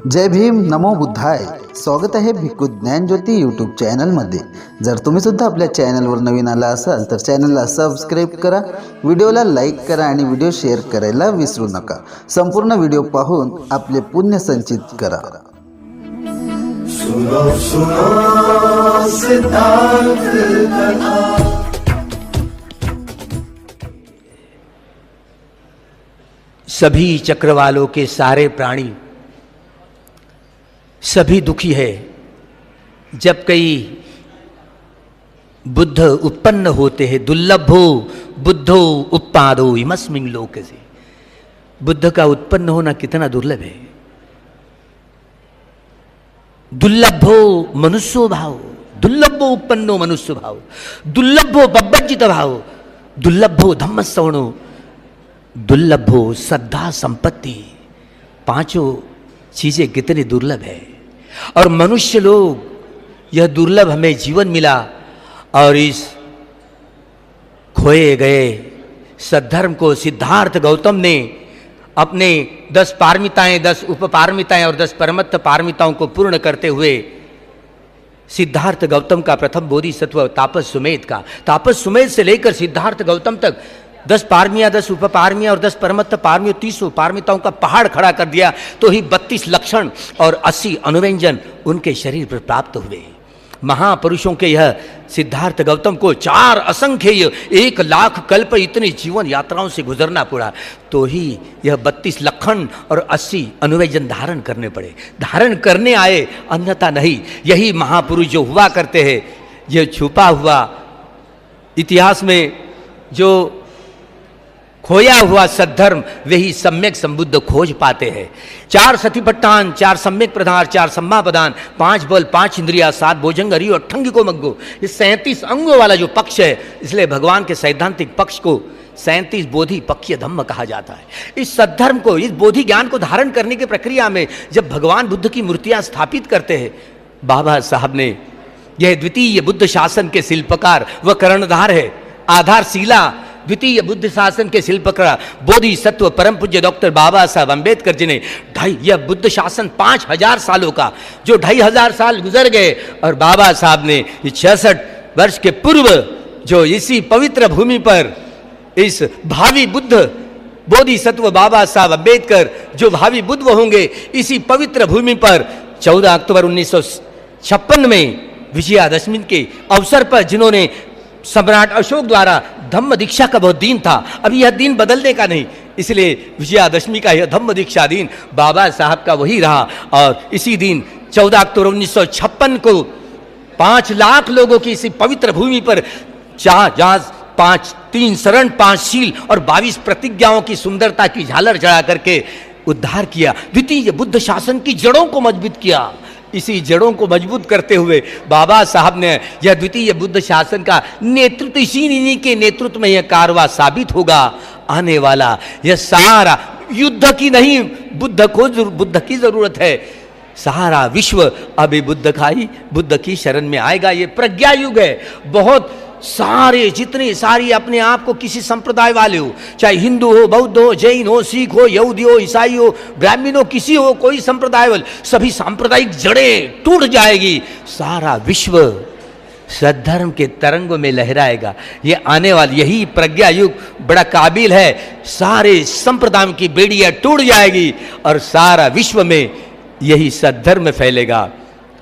जय भीम, नमो बुद्धाय. स्वागत आहे भिक्खू ज्ञानज्योती यूट्यूब चॅनलमध्ये. जर तुम्ही सुद्धा आपल्या चॅनलवर नवीन आला असाल तर चॅनलला सबस्क्राईब करा, व्हिडिओला लाईक करा आणि व्हिडिओ शेअर करायला विसरू नका. संपूर्ण व्हिडिओ पाहून आपले पुण्य संचित करा. सुनो सुनो सिद्धार्थ कथा. सभी चक्रवालों के सारे प्राणी सभी दुखी है. जब कई बुद्ध उत्पन्न होते हैं, दुर्लभो बुद्धो उत्पादो इमस्मिन् लोके से. बुद्ध का उत्पन्न होना कितना दुर्लभ है. दुर्लभो मनुष्यो भाव, दुर्लभो उत्पन्नो मनुष्य भाव, दुर्लभो बब्बज्जित भाव, दुर्लभो धम्म श्रवणो, दुर्लभो श्रद्धा संपत्ति. पांचों चीजें कितनी दुर्लभ है. और मनुष्य लोग यह दुर्लभ हमें जीवन मिला और इस खोए गए सद्धर्म को सिद्धार्थ गौतम ने अपने 10 पारमिताएं, 10 उपपारमिताएं और 10 परमत्त पारमिताओं को पूर्ण करते हुए सिद्धार्थ गौतम का प्रथम बोधिसत्व तापस सुमेध का, तापस सुमेध से लेकर सिद्धार्थ गौतम तक 10 पारमियां, 10 उपपारमियां और 10 परमत्त पारमियों, 30 पारमिताओं का पहाड़ खड़ा कर दिया तो ही 32 लक्षण और 80 अनुव्यंजन उनके शरीर पर प्राप्त हुए. महापुरुषों के यह सिद्धार्थ गौतम को 4 असंख्य 1 लाख कल्प इतनी जीवन यात्राओं से गुजरना पड़ा तो ही यह 32 लक्षण और 80 अनुव्यंजन धारण करने पड़े. धारण करने आए, अन्यथा नहीं. यही महापुरुष जो हुआ करते हैं, यह छुपा हुआ इतिहास में जो खोया हुआ सद्धर्म वही सम्यक संबुद्ध खोज पाते हैं. 4 सतिपट्टान, 4 सम्यक प्रधान, 4 सम्मा प्रधान, 5 बल, 5 इंद्रिया, 7 भोजंग, हरि और ठंगी को मग्गो. ये 37 अंगों वाला जो पक्ष है, इसलिए भगवान के सैद्धांतिक पक्ष को 37 बोधि पक्षीय धम्म कहा जाता है. इस सद्धर्म को, इस बोधि ज्ञान को धारण करने की प्रक्रिया में जब भगवान बुद्ध की मूर्तियां स्थापित करते हैं, बाबा साहब ने, यह द्वितीय बुद्ध शासन के शिल्पकार व कर्णधार है, आधारशिला द्वितीय बुद्ध शासन के शिल्पकार बोधिसत्व परम पूज्य डॉक्टर बाबा साहब अम्बेडकर जी ने यह बुद्ध शासन 5000 सालों का, जो 2500 साल गुजर गए और बाबा साहब ने 66 वर्ष के पूर्व जो इसी पवित्र भूमि पर इस भावी बुद्ध बोधिसत्व बाबा साहब अम्बेडकर जो भावी बुद्ध होंगे, इसी पवित्र भूमि पर 14 अक्टूबर 1956 में विजयादशमी के अवसर पर जिन्होंने सम्राट अशोक द्वारा धम्म दीक्षा का बहुत दिन था, अभी यह दिन बदलने का नहीं, इसलिए विजयादशमी का यह धम्म दीक्षा दिन बाबा साहब का वही रहा. और इसी दिन 14 अक्टूबर 1956 को 5 लाख लोगों की इसी पवित्र भूमि पर 3 शरण, 5 शील और 22 प्रतिज्ञाओं की सुंदरता की झालर चढ़ा करके उद्धार किया. द्वितीय बुद्ध शासन की जड़ों को मजबूत किया. इसी जड़ों को मजबूत करते हुए बाबा साहब ने यह द्वितीय बुद्ध शासन का नेतृत्व, इन्हीं के नेतृत्व में यह कारवा साबित होगा आने वाला. यह सारा युद्ध की नहीं, बुद्ध की जरूरत है. सारा विश्व अभी बुद्ध की शरण में आएगा. ये प्रज्ञा युग है. बहुत सारे जितने सारी अपने आप को किसी संप्रदाय वाले हो, चाहे हिंदू हो, बौद्ध हो, जैन हो, सिख हो, यहूदी हो, ईसाई हो, ब्राह्मण हो, किसी हो, कोई संप्रदाय वाले, सभी सांप्रदायिक जड़ें टूट जाएगी. सारा विश्व सद्धर्म के तरंगों में लहराएगा. ये आने वाली यही प्रज्ञा युग बड़ा काबिल है. सारे संप्रदायों की बेड़ियां टूट जाएगी और सारा विश्व में यही सद्धर्म फैलेगा.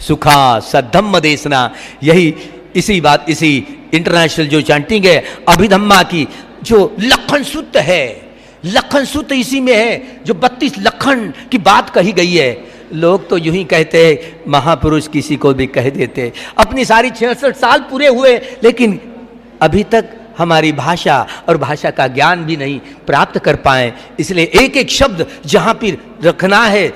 सुखा सद्धम्म देशना, यही इसी इंटरनेशनल जो चैंटिंग है अभिधम्मा की, जो लखन सूत्र है, लखन सूत्र इसी में है, जो 32 लखन की बात कही गई है. लोग तो यूं ही कहते हैं, महापुरुष किसी को भी कह देते. अपनी सारी 66 साल पूरे हुए लेकिन अभी तक हमारी भाषा और भाषा का ज्ञान भी नहीं प्राप्त कर पाए. इसलिए एक एक शब्द जहां पर रखना है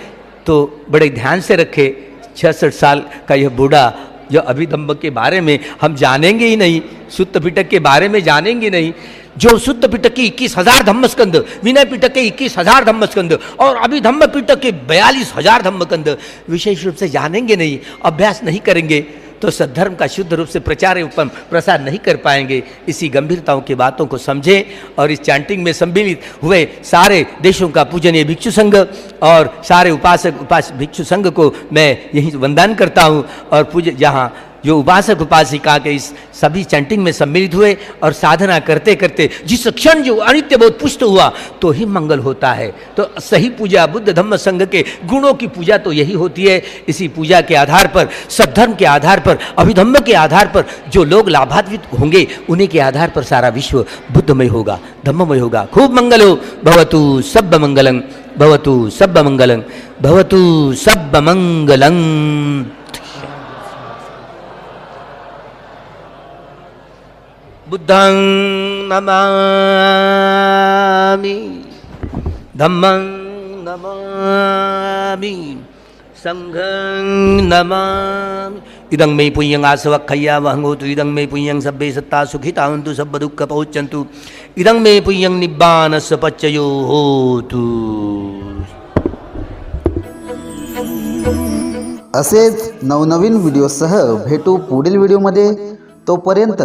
तो बड़े ध्यान से रखे. 66 साल का यह बूढ़ा जो अभिधम्म के बारे में हम जानेंगे ही नहीं, सुत्त पिटक के बारे में जानेंगे नहीं, जो सुत्त पिटक की 21,000 धम्मस्कंद, विनय पिटक के 21,000 धम्मस्कंद और अभिधम्म पिटक के 42,000 धम्मस्कंद विशेष रूप से जानेंगे नहीं, अभ्यास नहीं करेंगे तो सद्धर्म का शुद्ध रूप से प्रचार एवं प्रसार नहीं कर पाएंगे। इसी गंभीरताओं की बातों को समझे और इस चैंटिंग में सम्मिलित हुए सारे देशों का पूजनीय भिक्षु संघ और सारे उपासक भिक्षु संघ को मैं यही वंदन करता हूँ। और पूज जहाँ जो उपासक उपासिका के इस सभी चैंटिंग में सम्मिलित हुए और साधना करते करते जिस क्षण जो अनित्य बोध पुष्ट हुआ तो ही मंगल होता है। तो सही पूजा बुद्ध धम्म संघ के गुणों की पूजा तो यही होती है। इसी पूजा के आधार पर, सद्धर्म के आधार पर, अभिधम्म के आधार पर जो लोग लाभान्वित होंगे उन्हीं के आधार पर सारा विश्व बुद्धमय होगा, धम्ममय होगा। खूब मंगल हो। भवतु सब मंगलं, भवतु सब मंगलं, भवतु सब मंगलं। बुद्धं नमामि, धम्मं नमामि, संघं नमामि। इदं मे पुण्यं आसवक्खया वहंगोतु, इदं मे पुण्यं सब्बे सत्ता सुखिता हन्तु, सब दुःख पहुँचन्तु, इदं मे पुण्यं निब्बानस्य पच्चयो होतु। असेच नवनवीन व्हिडिओसह भेटू पुढील व्हिडिओमध्ये। तोपर्यंत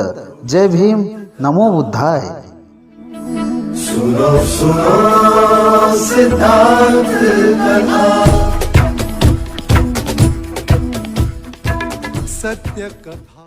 जय भीम, नमो बुद्धाय। सुनो सुनो सिद्धार्थ कथा, सत्य कथा।